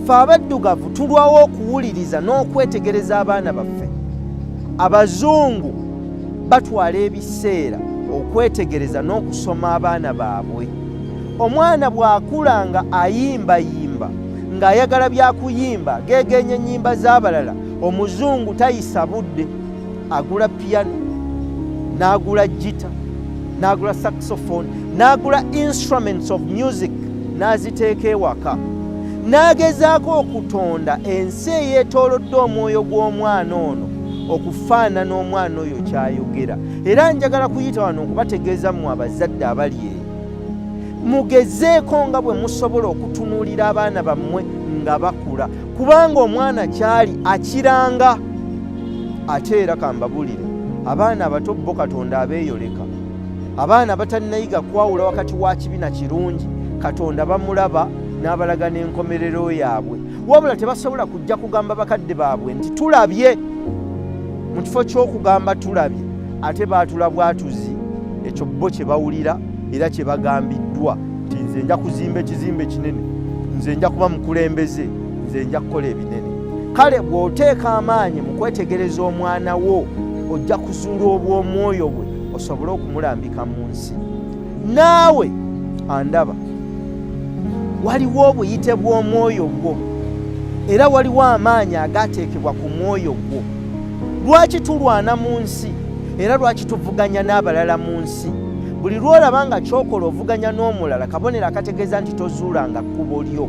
Ffe abaddugavu tulwawo okuwuliriza n'okwetegereza abaana baffe. Abazungu batwala ebiseera okwetegereza n'okusoma abaana baabwe. Omwana bw'akula nga ayimbayimba ng'ayagala byakuyimba geegenya ennyimba z'abalala, omuzungu tayisa budde, agula piano, n'agula gita, n'agula saxophone, n'agula instruments of music n'aziteeka ewaka, n'agezaako okutonda ensi eyeetoolodde omwoyo gw'omwana ono okufaanana omwana oyo ky'ayogera. Era njagala kuyita wano okubategeeza mmwe abazadde abali eyo, mugezeeko nga bwe musobola okutunuulira abaana bammwe nga bakula, kubanga omwana kyali akiranga. Ate era kambabulire, abaana abato bo Katonda abeeyoleka. Abaana batannayiga kwawula wakati wa kibi na kirungi, Katonda bamulaba n'abalaga n'enkomerero yaabwe, wabula tebasobola kujja kugamba bakadde baabwe nti tulabye. Mu kifo ky'okugamba tulabye, ate baatula bwatuzi, ekyo bo kye bawulira era kye bagambiddwa nti nze nja kuzimba ekizimbe kinene, nze nja kuba mukulembeze, nze nja kukola ebinene. Kale bw'oteeka amaanyi mu kwetegereza omwana wo, ojja kuzuula obw'omwoyo bwe osobole okumulambika mu nsi. Naawe andaba, waliwo obuyite bw'omwoyo gwo era waliwo amaanyi agaateekebwa ku mwoyo gwo. Lwaki tulwana mu nsi era lwaki tuvuganya n'abalala mu nsi? Buli lw'olaba nga ky'okola ovuganya n'omulala, kabonero akategeeza nti tozuulanga kkubo lyo.